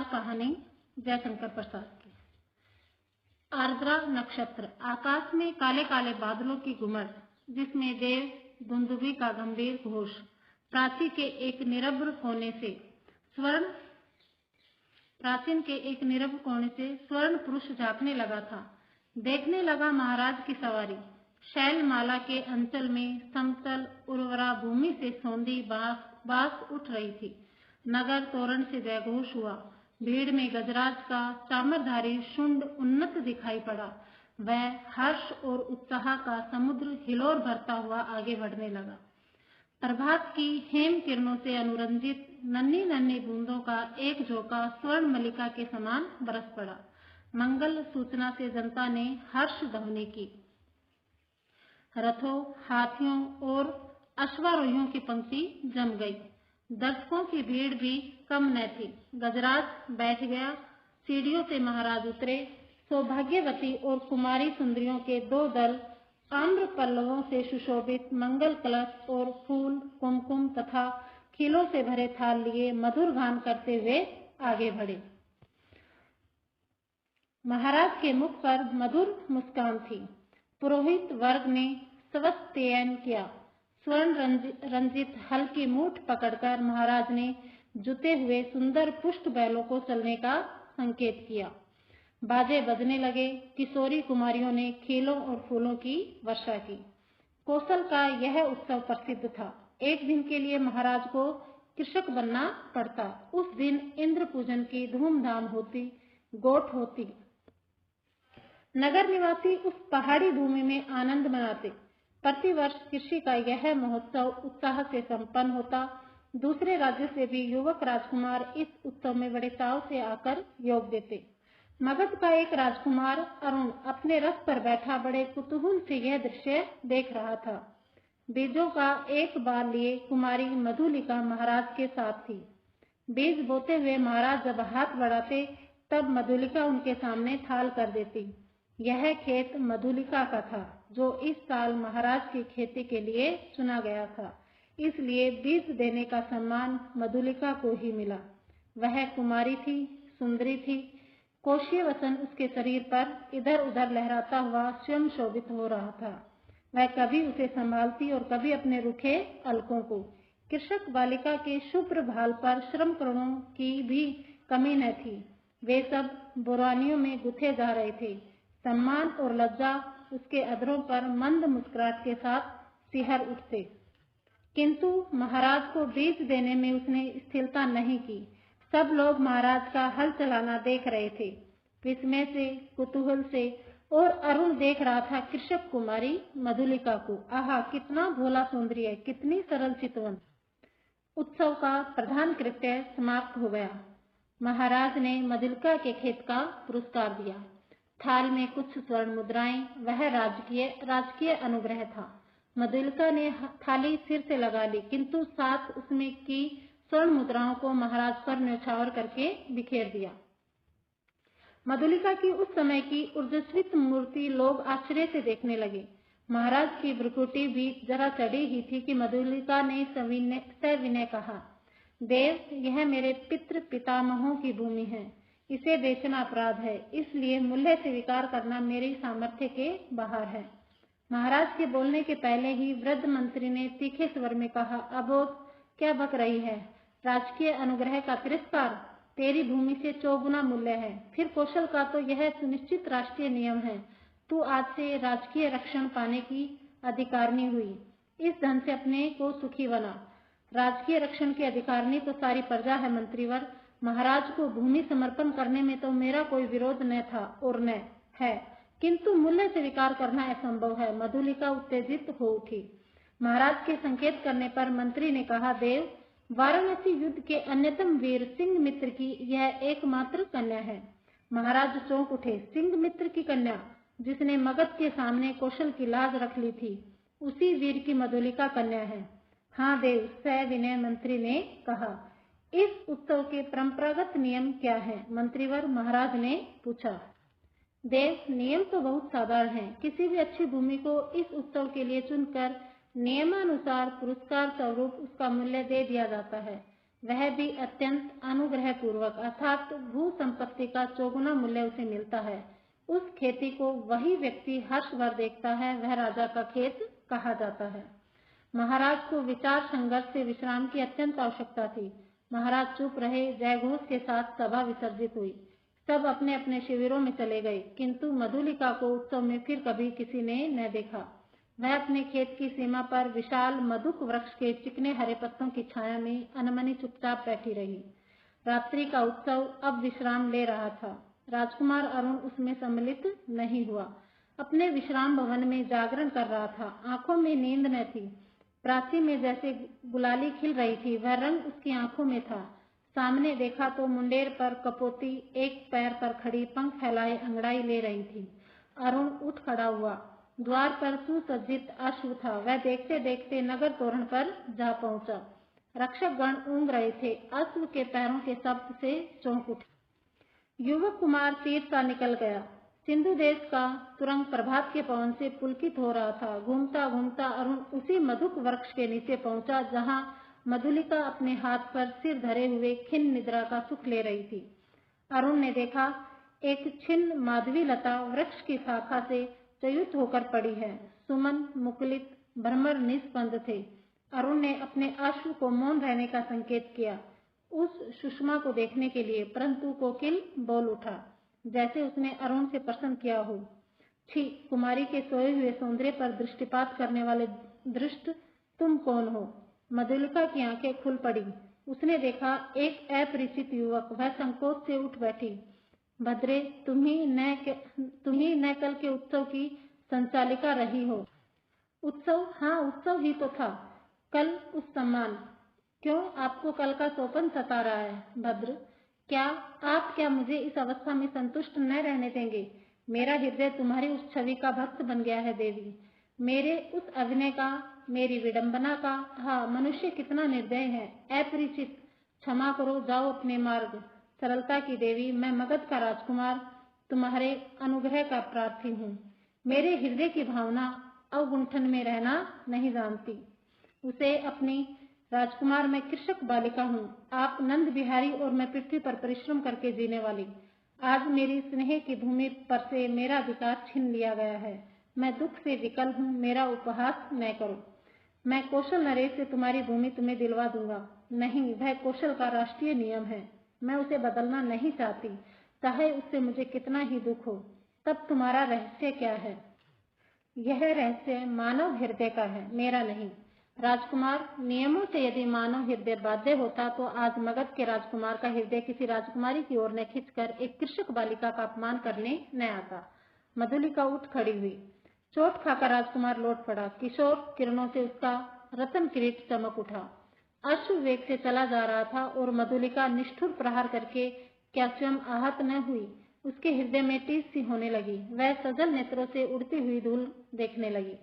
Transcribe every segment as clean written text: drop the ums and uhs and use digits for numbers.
कहानी जयशंकर प्रसाद की। आर्द्रा नक्षत्र। आकाश में काले काले बादलों की गुमर, जिसमें देव दुंदुभी का गंभीर घोष। प्राचीन के एक निरभ्र कोने से स्वर्ण पुरुष झांकने लगा था। देखने लगा महाराज की सवारी। शैलमाला के अंचल में समतल उर्वरा भूमि से सौंधी बांस उठ रही थी। नगर तोरण से जयघोष हुआ। भीड़ में गजराज का चामरधारी शुंड उन्नत दिखाई पड़ा। वह हर्ष और उत्साह का समुद्र हिलोर भरता हुआ आगे बढ़ने लगा। प्रभात की हेम किरणों से अनुरंजित नन्ही नन्ही बूंदों का एक झोंका स्वर्ण मलिका के समान बरस पड़ा। मंगल सूचना से जनता ने हर्ष ध्वनि की। रथों, हाथियों और अश्वारोहियों की पंक्ति जम गई। दर्शकों की भीड़ भी कम न थी। गजराज बैठ गया। सीढ़ियों से महाराज उतरे। सौभाग्यवती और कुमारी सुंदरियों के दो दल आम्र पल्लवों से सुशोभित मंगल कलश और फूल, कुमकुम तथा खीलों से भरे थाल लिए मधुर गान करते हुए आगे बढ़े। महाराज के मुख पर मधुर मुस्कान थी। पुरोहित वर्ग ने स्वस्त्ययन किया। स्वर्ण रंजित हल्की मूठ पकड़कर महाराज ने जुते हुए सुंदर पुष्ट बैलों को चलने का संकेत किया। बाजे बजने लगे। किशोरी कुमारियों ने खीलों और फूलों की वर्षा की। कौशल का यह उत्सव प्रसिद्ध था। एक दिन के लिए महाराज को कृषक बनना पड़ता। उस दिन इंद्र पूजन की धूमधाम होती, गोठ होती। नगर निवासी उस पहाड़ी भूमि में आनंद मनाते। प्रतिवर्ष कृषि का यह महोत्सव उत्साह से संपन्न होता। दूसरे राज्य से भी युवक राजकुमार इस उत्सव में बड़े चाव से आकर योग देते। मगध का एक राजकुमार अरुण अपने रथ पर बैठा बड़े कुतूहल से यह दृश्य देख रहा था। बीजों का एक बार लिए कुमारी मधुलिका महाराज के साथ थी। बीज बोते हुए महाराज जब हाथ बढ़ाते, तब मधुलिका उनके सामने थाल कर देती। यह खेत मधुलिका का था, जो इस साल महाराज की खेती के लिए चुना गया था। इसलिए बीज देने का सम्मान मधुलिका को ही मिला। वह कुमारी थी, सुंदरी थी। कोशीय वसन उसके शरीर पर इधर उधर लहराता हुआ स्वयं शोभित हो रहा था। वह कभी उसे संभालती और कभी अपने रुखे अलकों को। कृषक बालिका के शुभ्र भाल पर श्रम करणों की भी कमी न थी। वे सब बुरानियों में गुथे जा रहे थे। सम्मान और लज्जा उसके अधरों पर मंद मुस्कुराहट के साथ सिहर उठते। किंतु महाराज को बीज देने में उसने स्थिरता नहीं की। सब लोग महाराज का हल चलाना देख रहे थे, विस्मय से, कुतूहल से। और अरुण देख रहा था कृषक कुमारी मधुलिका को। आहा, कितना भोला सुंदरी है, कितनी सरल चितवन। उत्सव का प्रधान कृत्य समाप्त हो गया। महाराज ने मधुलिका के खेत का पुरस्कार दिया। थाल में कुछ स्वर्ण मुद्राएं, वह राजकीय अनुग्रह था। मधुलिका ने थाली सिर से लगा ली, किंतु साथ उसमें की स्वर्ण मुद्राओं को महाराज पर न्यौछावर करके बिखेर दिया। मधुलिका की उस समय की ऊर्जस्वित मूर्ति लोग आश्चर्य से देखने लगे। महाराज की भ्रुकुटी भी जरा चढ़ी ही थी कि मधुलिका ने सविनय कहा, देव, यह मेरे पितृ पितामहों की भूमि है। इसे बेचना अपराध है, इसलिए मूल्य स्वीकार करना मेरी सामर्थ्य के बाहर है। महाराज के बोलने के पहले ही वृद्ध मंत्री ने तीखे स्वर में कहा, अबोध, क्या बक रही है? राजकीय अनुग्रह का तिरस्कार तेरी भूमि से 4 गुना मूल्य है। फिर कौशल का तो यह सुनिश्चित राष्ट्रीय नियम है। तू आज से राजकीय रक्षण पाने की अधिकारिणी हुई। इस धन से अपने को सुखी बना। राजकीय रक्षण की अधिकारिणी तो सारी प्रजा है मंत्रीवर। महाराज को भूमि समर्पण करने में तो मेरा कोई विरोध न था और न है, किंतु मूल्य स्वीकार करना असंभव है। मधुलिका उत्तेजित हो उठी। महाराज के संकेत करने पर मंत्री ने कहा, देव, वाराणसी युद्ध के अन्यतम वीर सिंह मित्र की यह एकमात्र कन्या है। महाराज चौंक उठे। सिंह मित्र की कन्या, जिसने मगध के सामने कौशल की लाज रख ली थी, उसी वीर की मधुलिका कन्या है। हाँ देव, सविनय मंत्री ने कहा। इस उत्सव के परंपरागत नियम क्या हैं? मंत्रीवर महाराज ने पूछा। देव, नियम तो बहुत साधारण है। किसी भी अच्छी भूमि को इस उत्सव के लिए चुनकर नियमानुसार पुरस्कार स्वरूप उसका मूल्य दे दिया जाता है। वह भी अत्यंत अनुग्रह पूर्वक, अर्थात भू संपत्ति का चौगुना मूल्य उसे मिलता है। उस खेती को वही व्यक्ति हर्षभर देखता है, वह राजा का खेत कहा जाता है। महाराज को विचार संघर्ष से विश्राम की अत्यंत आवश्यकता थी। महाराज चुप रहे। जयघोष के साथ सभा विसर्जित हुई। सब अपने अपने शिविरों में चले गए, किंतु मधुलिका को उत्सव में फिर कभी किसी ने न देखा। वह अपने खेत की सीमा पर विशाल मधुक वृक्ष के चिकने हरे पत्तों की छाया में अनमनी चुपचाप बैठी रही। रात्रि का उत्सव अब विश्राम ले रहा था। राजकुमार अरुण उसमें सम्मिलित नहीं हुआ। अपने विश्राम भवन में जागरण कर रहा था। आंखों में नींद न थी। प्राची में जैसे गुलाली खिल रही थी, वह रंग उसकी आंखों में था। सामने देखा तो मुंडेर पर कपोती एक पैर पर खड़ी पंख फैलाए अंगड़ाई ले रही थी। अरुण उठ खड़ा हुआ। द्वार पर सुसज्जित अश्व था। वह देखते देखते नगर तोरण पर जा पहुंचा। रक्षक गण ऊँघ रहे थे। अश्व के पैरों के शब्द से चौंक उठे। युवक कुमार तीर सा निकल गया। सिंधु देश का तुरंग प्रभात के पवन से पुलकित हो रहा था। घूमता घूमता अरुण उसी मधुक वृक्ष के नीचे पहुंचा जहां मधुलिका अपने हाथ पर सिर धरे हुए खिन्न निद्रा का सुख ले रही थी। अरुण ने देखा, एक छिन्न माधवी लता वृक्ष की शाखा से च्युत होकर पड़ी है। सुमन, मुकुलित, भ्रमर निस्पंद थे। अरुण ने अपने अश्व को मौन रहने का संकेत किया उस सुषमा को देखने के लिए, परंतु कोकिल बोल उठा, जैसे उसने अरुण से प्रश्न किया हो। छी, कुमारी के सोए हुए सौंदर्य पर दृष्टिपात करने वाले दृष्ट तुम कौन हो? मधुलिका की आंखें खुल पड़ी। उसने देखा एक अपरिचित युवक। वह संकोच से उठ बैठी। भद्रे, तुम ही न कल के उत्सव की संचालिका रही हो। उत्सव? हाँ, उत्सव ही तो था। कल उस सम्मान। क्यों, आपको कल का सोपन सता रहा है? भद्र, क्या मुझे इस अवस्था में संतुष्ट न रहने देंगे? मेरा हृदय तुम्हारी उस छवि का भक्त बन गया है देवी। मेरे उस अभिनय का, मेरी विडंबना का। हाँ, मनुष्य कितना निर्दय है, अपरिचित। क्षमा करो, जाओ अपने मार्ग। सरलता की देवी, मैं मगध का राजकुमार तुम्हारे अनुग्रह का प्रार्थी हूँ। मेरे हृदय की भावना अवगुंठन में रहना नहीं जानती। उसे अपनी राजकुमार, मैं कृषक बालिका हूँ, आप नंद बिहारी और मैं पृथ्वी पर परिश्रम करके जीने वाली। आज मेरी स्नेह की भूमि पर से मेरा अधिकार छीन लिया गया है। मैं दुख से विकल हूँ, मेरा उपहास न करो। मैं कौशल नरेश से तुम्हारी भूमि तुम्हें दिलवा दूंगा। नहीं, वह कौशल का राष्ट्रीय नियम है। मैं उसे बदलना नहीं चाहती, चाहे उससे मुझे कितना ही दुख हो। तब तुम्हारा रहस्य क्या है? यह रहस्य मानव हृदय का है, मेरा नहीं। राजकुमार, नियमों से यदि मानव हृदय बाध्य होता तो आज मगध के राजकुमार का हृदय किसी राजकुमारी की ओर न खिंचकर एक कृषक बालिका का अपमान करने न आता। मधुलिका उठ खड़ी हुई। चोट खाकर राजकुमार लौट पड़ा। किशोर किरणों से उसका रतन किरीट चमक उठा। अश्व वेग से चला जा रहा था और मधुलिका निष्ठुर प्रहार करके क्या स्वयं आहत न हुई? उसके हृदय में टीस सी होने लगी। वह सजल नेत्रों से उड़ती हुई धूल देखने लगी।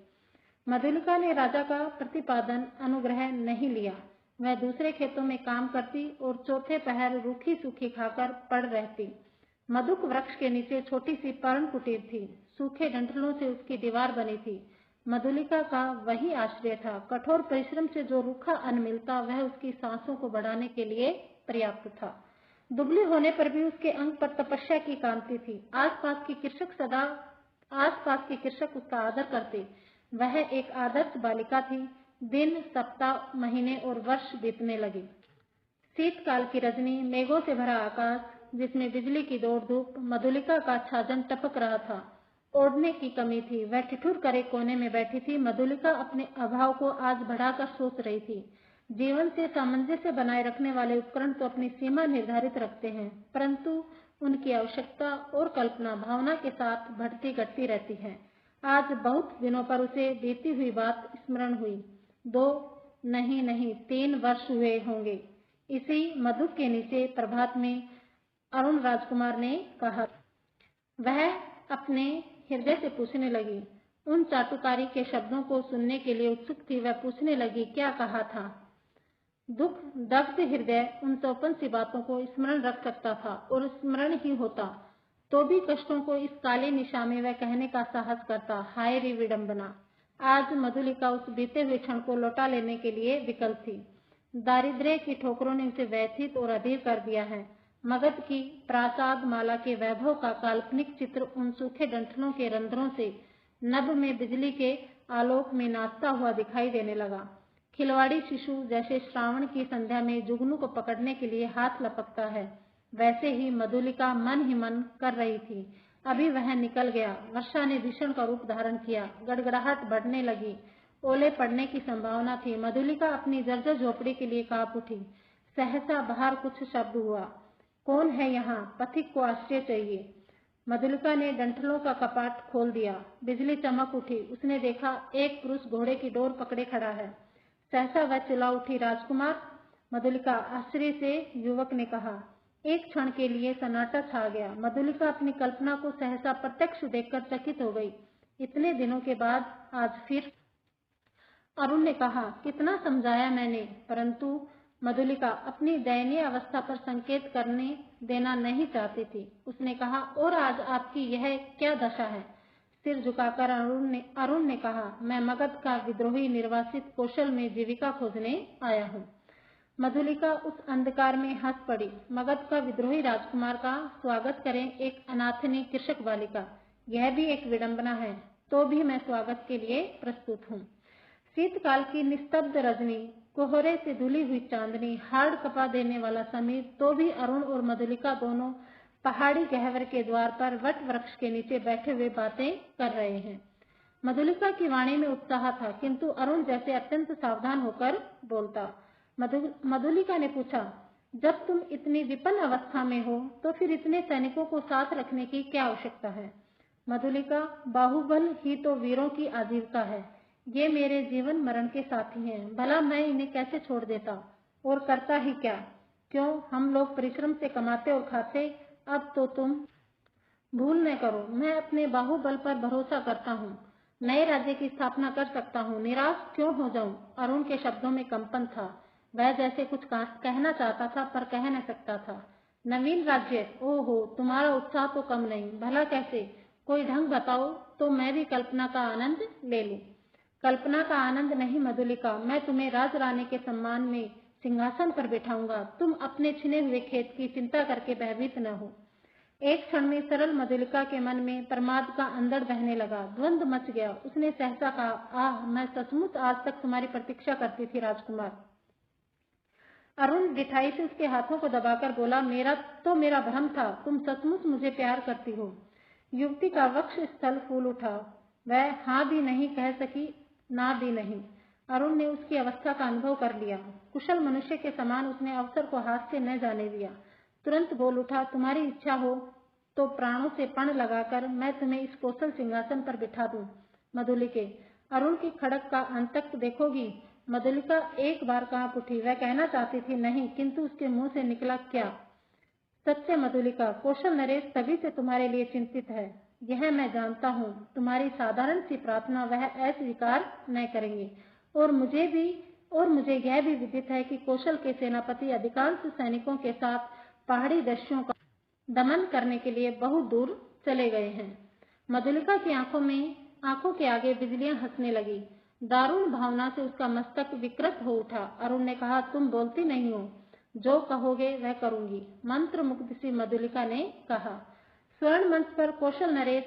मधुलिका ने राजा का प्रतिपादन अनुग्रह नहीं लिया। वह दूसरे खेतों में काम करती और चौथे पहर रूखी सूखी खाकर पड़ रहती। मधुक वृक्ष के नीचे छोटी सी पर्ण कुटीर थी। सूखे डंठलों से उसकी दीवार बनी थी। मधुलिका का वही आश्रय था। कठोर परिश्रम से जो रूखा अन्न मिलता, वह उसकी सांसों को बढ़ाने के लिए पर्याप्त था। दुबली होने पर भी उसके अंग पर तपस्या की कांति थी। आसपास के कृषक उसका आदर करते। वह एक आदर्श बालिका थी। दिन, सप्ताह, महीने और वर्ष बीतने लगे। शीतकाल की रजनी, मेघों से भरा आकाश जिसमें बिजली की दौड़ धूप, मधुलिका का छाजन टपक रहा था। ओढ़ने की कमी थी। वह ठिठुर कर एक कोने में बैठी थी। मधुलिका अपने अभाव को आज बढ़ाकर सोच रही थी। जीवन से सामंजस्य बनाए रखने वाले उपकरण तो अपनी सीमा निर्धारित रखते हैं, परंतु उनकी आवश्यकता और कल्पना भावना के साथ बढ़ती घटती रहती है। आज बहुत दिनों पर उसे बीती हुई बात स्मरण हुई। 2 नहीं 3 वर्ष हुए होंगे। इसी मधु के नीचे प्रभात में अरुण राजकुमार ने कहा। वह अपने हृदय से पूछने लगी। उन चाटुकारी के शब्दों को सुनने के लिए उत्सुक थी। वह पूछने लगी, क्या कहा था? दुख दग्ध हृदय उन चौपन सी बातों को स्मरण रख सकता था, और स्मरण ही होता तो भी कष्टों को इस काली निशा में वह कहने का साहस करता। हाय रे विडंबना! आज मधुलिका उस बीते हुए क्षण को लौटा लेने के लिए विकल थी। दारिद्र्य की ठोकरों ने उसे व्यथित और अधीर कर दिया है। मगध की प्रासाद माला के वैभव का काल्पनिक चित्र उन सूखे डंठलों के रंध्रों से नभ में बिजली के आलोक में नाचता हुआ दिखाई देने लगा। खिलवाड़ी शिशु जैसे श्रावण की संध्या में जुगनू को पकड़ने के लिए हाथ लपकता है, वैसे ही मधुलिका मन ही मन कर रही थी। अभी वह निकल गया। वर्षा ने भीषण का रूप धारण किया। गड़गड़ाहट बढ़ने लगी। ओले पड़ने की संभावना थी। मधुलिका अपनी जर्जर झोपड़ी के लिए कांप उठी। सहसा बाहर कुछ शब्द हुआ। कौन है यहाँ? पथिक को आश्रय चाहिए। मधुलिका ने डंठलों का कपाट खोल दिया। बिजली चमक उठी। उसने देखा एक पुरुष घोड़े की डोर पकड़े खड़ा है। सहसा वह चिल्ला उठी, राजकुमार। मधुलिका, आश्चर्य से युवक ने कहा। एक क्षण के लिए सन्नाटा छा गया। मधुलिका अपनी कल्पना को सहसा प्रत्यक्ष देखकर चकित हो गई। इतने दिनों के बाद आज फिर? अरुण ने कहा, कितना समझाया मैंने, परंतु मधुलिका अपनी दयनीय अवस्था पर संकेत करने देना नहीं चाहती थी। उसने कहा, और आज आपकी यह क्या दशा है? सिर झुकाकर अरुण ने कहा, मैं मगध का विद्रोही निर्वासित कौशल में जीविका खोजने आया हूँ। मधुलिका उस अंधकार में हंस पड़ी। मगध का विद्रोही राजकुमार का स्वागत करें एक अनाथनी कृषक बालिका, यह भी एक विडंबना है। तो भी मैं स्वागत के लिए प्रस्तुत हूँ। शीतकाल की निस्तब्ध रजनी, कोहरे से धुली हुई चांदनी, हाड़ कपा देने वाला समीर, तो भी अरुण और मधुलिका दोनों पहाड़ी गहवर के द्वार पर वट वृक्ष के नीचे बैठे हुए बातें कर रहे हैं। मधुलिका की वाणी में उत्साह था, किंतु अरुण जैसे अत्यंत सावधान होकर बोलता। मधुलिका ने पूछा, जब तुम इतनी विपन्न अवस्था में हो तो फिर इतने सैनिकों को साथ रखने की क्या आवश्यकता है? मधुलिका, बाहुबल ही तो वीरों की आजीविका है। ये मेरे जीवन मरण के साथी हैं। भला मैं इन्हें कैसे छोड़ देता? और करता ही क्या? क्यों, हम लोग परिश्रम से कमाते और खाते। अब तो तुम भूल न करो, मैं अपने बाहुबल पर भरोसा करता हूँ। नए राज्य की स्थापना कर सकता हूँ। निराश क्यों हो जाऊं? अरुण के शब्दों में कंपन था। वह जैसे कुछ कहना चाहता था पर कह न सकता था। नवीन राज्य? ओहो, तुम्हारा उत्साह तो कम नहीं। भला कैसे? कोई ढंग बताओ तो मैं भी कल्पना का आनंद ले लूं। कल्पना का आनंद नहीं मधुलिका, मैं तुम्हें राज रानी के सम्मान में सिंहासन पर बिठाऊंगा। तुम अपने छिने हुए खेत की चिंता करके भयभीत न हो। एक क्षण में सरल मधुलिका के मन में प्रमाद का अंधड़ बहने लगा। द्वंद्व मच गया। उसने सहसा कहा, आह, मैं सचमुच आज तक तुम्हारी प्रतीक्षा करती थी राजकुमार। अरुण डिठाई से उसके हाथों को दबाकर बोला, मेरा भ्रम था। तुम सचमुच मुझे प्यार करती हो। युवती का वक्ष स्थल फूल उठा। वह हाँ भी नहीं कह सकी, ना भी नहीं। अरुण ने उसकी अवस्था का अनुभव कर लिया। कुशल मनुष्य के समान उसने अवसर को हाथ से न जाने दिया। तुरंत बोल उठा, तुम्हारी इच्छा हो तो प्राणों से पण लगाकर मैं तुम्हें इस कौशल सिंहासन पर बिठा दूं। मधुलिके, अरुण की खड़क का अंत तक देखोगी? मधुलिका एक बार कांप उठी। वह कहना चाहती थी नहीं, किंतु उसके मुंह से निकला क्या? सत्य मधुलिका, कौशल नरेश सभी से तुम्हारे लिए चिंतित है, यह मैं जानता हूँ। तुम्हारी साधारण सी प्रार्थना वह अस्वीकार न करेंगे। और मुझे यह भी विदित है कि कौशल के सेनापति अधिकांश सैनिकों के साथ पहाड़ी दस्युओं का दमन करने के लिए बहुत दूर चले गए हैं। मधुलिका की आंखों के आगे बिजलियां हंसने लगी। दारुण भावना से उसका मस्तक विकृत हो उठा। अरुण ने कहा, तुम बोलती नहीं हो। जो कहोगे वह करूंगी, मंत्र मुग्ध सी मधुलिका ने कहा। स्वर्ण मंच पर कौशल नरेश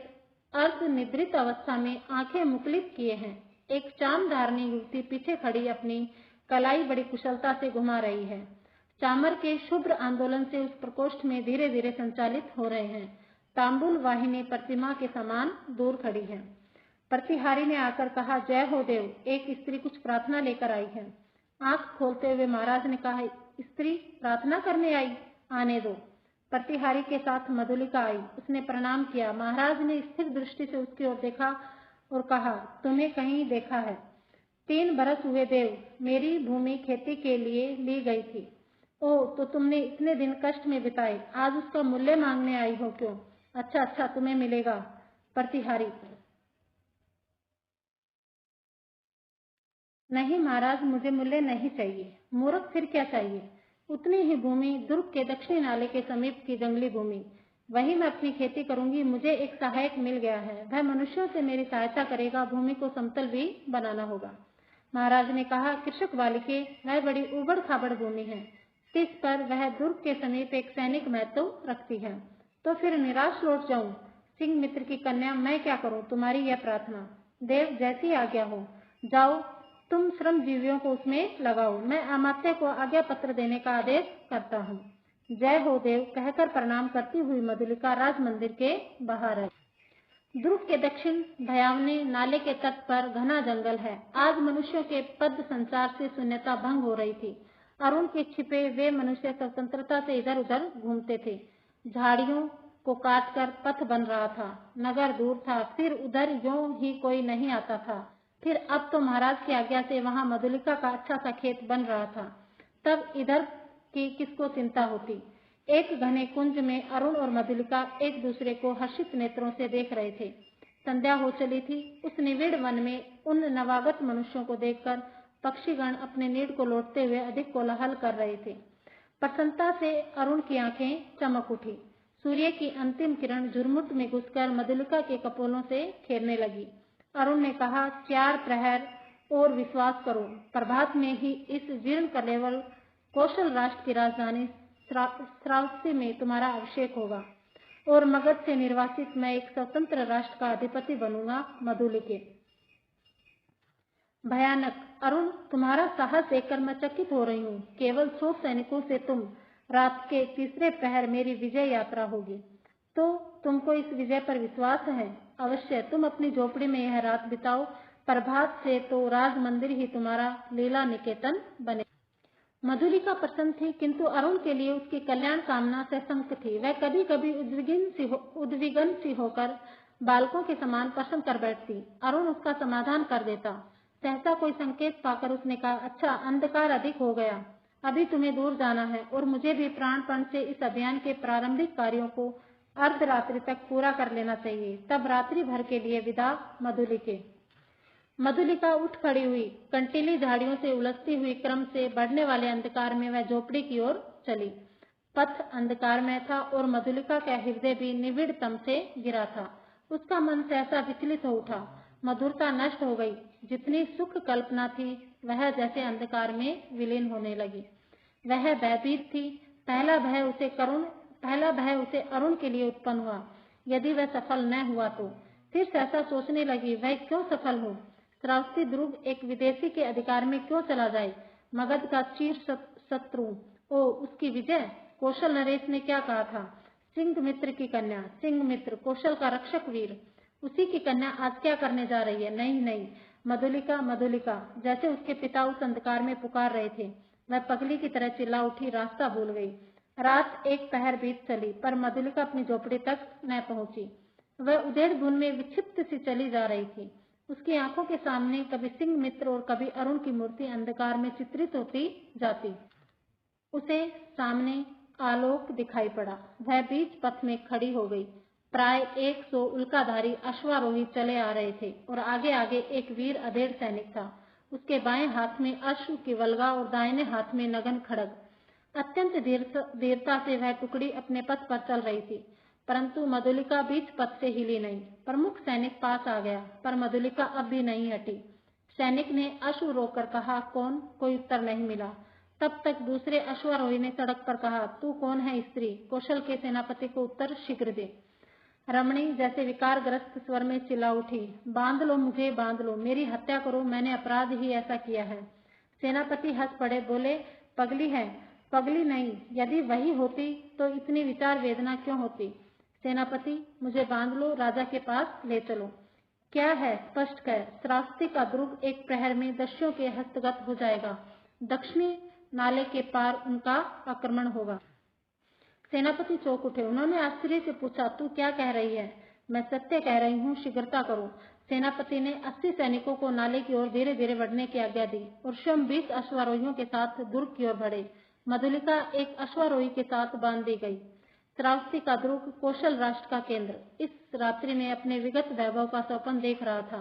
अर्ध निद्रित अवस्था में आंखें मुकलित किए हैं। एक चाम धारणी युवती पीछे खड़ी अपनी कलाई बड़ी कुशलता से घुमा रही है। चामर के शुभ्र आंदोलन से उस प्रकोष्ठ में धीरे धीरे संचालित हो रहे हैं। तांबुल वाहिनी प्रतिमा के समान दूर खड़ी है। प्रतिहारी ने आकर कहा, जय हो देव, एक स्त्री कुछ प्रार्थना लेकर आई है। आंख खोलते हुए महाराज ने कहा, स्त्री प्रार्थना करने आई? आने दो। प्रतिहारी के साथ मधुलिका आई। उसने प्रणाम किया। महाराज ने स्थिर दृष्टि से उसकी ओर देखा और कहा, तुम्हें कहीं देखा है। 3 बरस हुए देव, मेरी भूमि खेती के लिए ली गई थी। ओह, तो तुमने इतने दिन कष्ट में बिताए, आज उसका मूल्य मांगने आई हो क्यों? अच्छा, तुम्हें मिलेगा। प्रतिहारी, नहीं महाराज, मुझे मूल्य नहीं चाहिए। मूर्ख, फिर क्या चाहिए? उतनी ही भूमि, दुर्ग के दक्षिणी नाले के समीप की जंगली भूमि, वही मैं अपनी खेती करूंगी। मुझे एक सहायक मिल गया है, वह मनुष्यों से मेरी सहायता करेगा। भूमि को समतल भी बनाना होगा। महाराज ने कहा, कृषक बालिके, वह बड़ी उबड़ खाबड़ भूमि है, इस पर वह दुर्ग के समीप एक सैनिक महत्व रखती है, तो फिर निराश लौट जाऊं। सिंह मित्र की कन्या, मैं क्या करूं, तुम्हारी यह प्रार्थना। देव, जैसी आज्ञा हो। जाओ, तुम श्रमजीवियों को उसमें लगाओ, मैं अमात्य को आज्ञा पत्र देने का आदेश करता हूँ। जय हो देव कहकर प्रणाम करती हुई मधुलिका राज मंदिर के बाहर है। दुर्ग के दक्षिण भयावने नाले के तट पर घना जंगल है। आज मनुष्यों के पद संचार से शून्यता भंग हो रही थी। अरुण के छिपे वे मनुष्य स्वतंत्रता से इधर उधर घूमते थे। झाड़ियों को काटकर पथ बन रहा था। नगर दूर था, फिर उधर यूं ही कोई नहीं आता था। फिर अब तो महाराज की आज्ञा से वहां मधुलिका का अच्छा सा खेत बन रहा था। तब इधर की किसको चिंता होती। एक घने कुंज में अरुण और मधुलिका एक दूसरे को हर्षित नेत्रों से देख रहे थे। संध्या हो चली थी। उस निविड़ वन में उन नवागत मनुष्यों को देखकर पक्षीगण अपने नीड को लौटते हुए अधिक कोलाहल कर रहे थे। प्रसन्नता से अरुण की आंखें चमक उठी। सूर्य की अंतिम किरण झुरमुट में घुसकर मधुलिका के कपोलों से खेलने लगी। अरुण ने कहा, 4 प्रहर और विश्वास करो, प्रभात में ही इस जीर्ण कलेवर कौशल राष्ट्र की राजधानी श्रावस्ती में तुम्हारा अभिषेक होगा और मगध से निर्वासित मैं एक स्वतंत्र राष्ट्र का अधिपति बनूंगा। मधुलिके, भयानक अरुण, तुम्हारा साहस देखकर मैं चकित हो रही हूँ। केवल 100 सैनिकों से तुम रात के तीसरे प्रहर मेरी विजय यात्रा होगी। तो तुमको इस विजय पर विश्वास है? अवश्य, तुम अपनी झोपड़ी में यह रात बिताओ। प्रभात से तो राज मंदिर ही तुम्हारा लीला निकेतन बने। मधुलिका प्रसन्न थी, किंतु अरुण के लिए उसकी कल्याण कामना सशंक थी। वह कभी कभी उद्विग्न सी होकर बालकों के समान प्रश्न कर बैठती। अरुण उसका समाधान कर देता। सहसा कोई संकेत पाकर उसने कहा, अच्छा, अंधकार अधिक हो गया, अभी तुम्हें दूर जाना है और मुझे भी प्राणपण से इस अभियान के प्रारंभिक कार्यों को अर्धरात्रि तक पूरा कर लेना चाहिए। तब रात्रि भर के लिए विदा। मधुलिके। मधुलिका उठ खड़ी हुई। कंटीली झाड़ियों से उलझती हुई क्रम से बढ़ने वाले अंधकार में वह झोपड़ी की ओर चली। पथ अंधकारमय था और मधुलिका का हृदय भी निविड़तम से गिरा था। उसका मन सहसा विचलित हो उठा। मधुरता नष्ट हो गई। जितनी सुख कल्पना थी वह जैसे अंधकार में विलीन होने लगी। वह भयभीत थी। पहला भय उसे अरुण के लिए उत्पन्न हुआ। यदि वह सफल न हुआ तो फिर सहसा सोचने लगी, वह क्यों सफल हो? श्रावस्ती दुर्ग एक विदेशी के अधिकार में क्यों चला जाए? मगध का चीर शत्रु, ओ उसकी विजय! कौशल नरेश ने क्या कहा था? सिंह मित्र की कन्या, सिंह मित्र कौशल का रक्षक वीर, उसी की कन्या आज क्या करने जा रही है? नहीं नहीं, मधुलिका, मधुलिका, जैसे उसके पिता उस अंधकार में पुकार रहे थे। वह पगली की तरह चिल्ला उठी, रास्ता भूल गई। रात एक पहर बीत चली, पर मधुलिका अपनी झोपड़ी तक न पहुंची। वह उधेड़ धुन में विक्षिप्त सी चली जा रही थी। उसकी आंखों के सामने कभी सिंह मित्र और कभी अरुण की मूर्ति अंधकार में चित्रित होती जाती। उसे सामने आलोक दिखाई पड़ा। वह बीच पथ में खड़ी हो गई। प्राय 100 उल्काधारी अश्वारोही चले आ रहे थे और आगे आगे एक वीर अधेड़ सैनिक था। उसके बाएं हाथ में अश्व की वल्गा और दाहिने हाथ में नगन खड़ग। अत्यंत धीरता से वह टुकड़ी अपने पथ पर चल रही थी, परंतु मधुलिका बीच पथ से हिली नहीं। प्रमुख सैनिक पास आ गया, पर मधुलिका अब भी नहीं हटी। सैनिक ने अश्व रोककर कहा, कौन? कोई उत्तर नहीं मिला। तब तक दूसरे अश्वारोही ने सड़क पर कहा, तू कौन है स्त्री? कौशल के सेनापति को उत्तर शीघ्र दे। रमणी जैसे विकारग्रस्त स्वर में चिल्ला उठी, बांध लो मुझे, बांध लो, मेरी हत्या करो, मैंने अपराध ही ऐसा किया है। सेनापति हंस पड़े, बोले, पगली है? पगली नहीं, यदि वही होती तो इतनी विचार वेदना क्यों होती? सेनापति, मुझे बांध लो, राजा के पास ले चलो। क्या है? स्पष्ट कह। श्रावस्ती का दुर्ग एक प्रहर में दस्युओं के हस्तगत हो जाएगा। दक्षिणी नाले के पार उनका आक्रमण होगा। सेनापति चौंक उठे। उन्होंने आश्चर्य से पूछा, तू क्या कह रही है? मैं सत्य कह रही हूँ, शीघ्रता करो। सेनापति ने 80 सैनिकों को नाले की ओर धीरे धीरे बढ़ने की आज्ञा दी और स्वयं 20 अश्वारोहियों के साथ दुर्ग की ओर बढ़े। मधुलिका एक अश्वारोही के साथ बांध दी गई। श्रावस्ती का दुर्ग कौशल राष्ट्र का केंद्र इस रात्रि में अपने विगत वैभव का स्वप्न देख रहा था।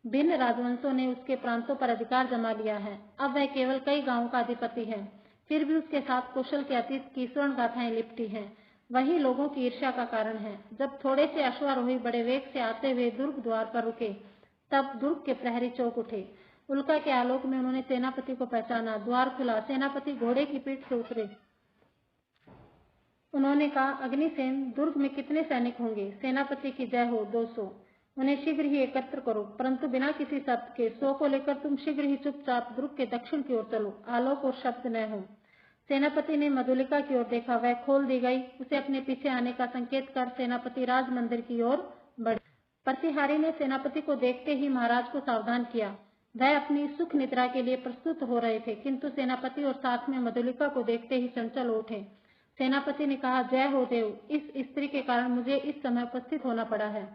भिन्न राजवंशों ने उसके प्रांतों पर अधिकार जमा लिया है। अब वह केवल कई गांवों का अधिपति है, फिर भी उसके साथ कौशल के अतीत की स्वर्ण गाथाएं लिपटी हैं। वही लोगों की ईर्ष्या का कारण है। जब थोड़े से अश्वारोही बड़े वेग से आते हुए दुर्ग द्वार पर रुके, तब दुर्ग के प्रहरी चौंक उठे। उल्का के आलोक में उन्होंने सेनापति को पहचाना। द्वार खुला, सेनापति घोड़े की पीठ से उतरे। उन्होंने कहा, अग्निसेन, दुर्ग में कितने सैनिक होंगे? सेनापति की जय हो। 200। उन्हें शीघ्र ही एकत्र करो, परंतु बिना किसी शब्द के। 100 को लेकर तुम शीघ्र ही चुपचाप दुर्ग के दक्षिण की ओर चलो, आलोक और शब्द न हो। सेनापति ने मधुलिका की ओर देखा, वह खोल दी गई। उसे अपने पीछे आने का संकेत कर सेनापति राज मंदिर की ओर बढ़े। प्रतिहारी ने सेनापति को देखते ही महाराज को सावधान किया। वह अपनी सुख निद्रा के लिए प्रस्तुत हो रहे थे, किंतु सेनापति और साथ में मधुलिका को देखते ही चंचल उठे। सेनापति ने कहा, जय हो देव, इस स्त्री के कारण मुझे इस समय उपस्थित होना पड़ा है।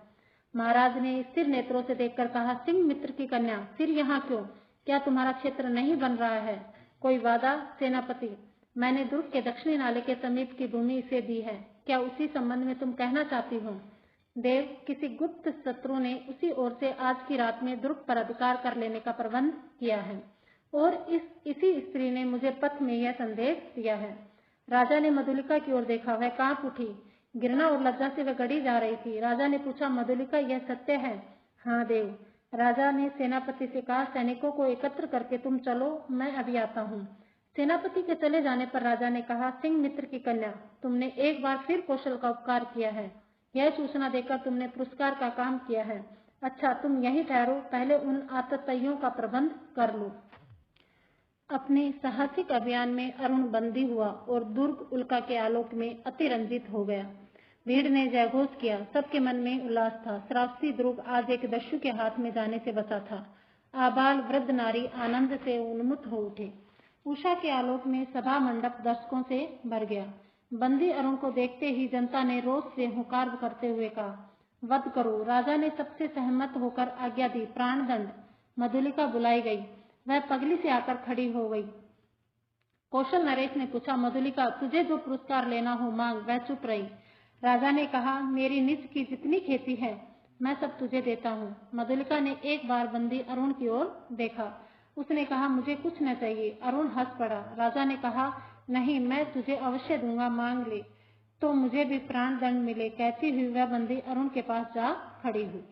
महाराज ने स्थिर नेत्रों से देखकर कहा, सिंह मित्र की कन्या, फिर यहाँ क्यों? क्या तुम्हारा क्षेत्र नहीं बन रहा है? कोई वादा? सेनापति, मैंने दुर्ग के दक्षिणी नाले के समीप की भूमि इसे दी है। क्या उसी संबंध में तुम कहना चाहती हो? देव, किसी गुप्त शत्रु ने उसी ओर से आज की रात में दुर्ग पर अधिकार कर लेने का प्रबंध किया है, और इसी स्त्री ने मुझे पथ में यह संदेश दिया है। राजा ने मधुलिका की ओर देखा, वह कांप उठी। गिरना और लज्जा से वह गड़ी जा रही थी। राजा ने पूछा, मधुलिका, यह सत्य है? हाँ देव। राजा ने सेनापति से कहा, सैनिकों को एकत्र करके तुम चलो, मैं अभी आता हूँ। सेनापति के चले जाने पर राजा ने कहा, सिंह मित्र की कन्या, तुमने एक बार फिर कौशल का उपकार किया है। यह सूचना देकर तुमने पुरस्कार का काम किया है। अच्छा, तुम यहीं ठहरो, पहले उन आतताइयों का प्रबंध कर लो। अपने साहसिक अभियान में अरुण बंदी हुआ और दुर्ग उल्का के आलोक में अतिरंजित हो गया। भीड़ ने जयघोष किया, सबके मन में उल्लास था। श्रावस्ती दुर्ग आज एक दस्यु के हाथ में जाने से बचा था। आबाल वृद्ध नारी आनंद से उन्मुख हो उठे। उषा के आलोक में सभा मंडप दर्शकों से भर गया। बंदी अरुण को देखते ही जनता ने रोष से हुंकार करते हुए कहा, वध करो। राजा ने सबसे सहमत होकर आज्ञा दी। प्राणदंड। मधुलिका बुलाई गई। वह पगली से आकर खड़ी हो गई। कौशल नरेश ने पूछा, मधुलिका, तुझे जो पुरस्कार लेना हो मांग। वह चुप रही। राजा ने कहा, मेरी निज की जितनी खेती है मैं सब तुझे देता हूँ। मधुलिका ने एक बार बंदी अरुण की ओर देखा। उसने कहा, मुझे कुछ न चाहिए। अरुण हंस पड़ा। राजा ने कहा, नहीं, मैं तुझे अवश्य दूंगा, मांग ले, तो मुझे भी प्राण दंड मिले। कहती हुई वह बंदी अरुण के पास जा खड़ी हुई।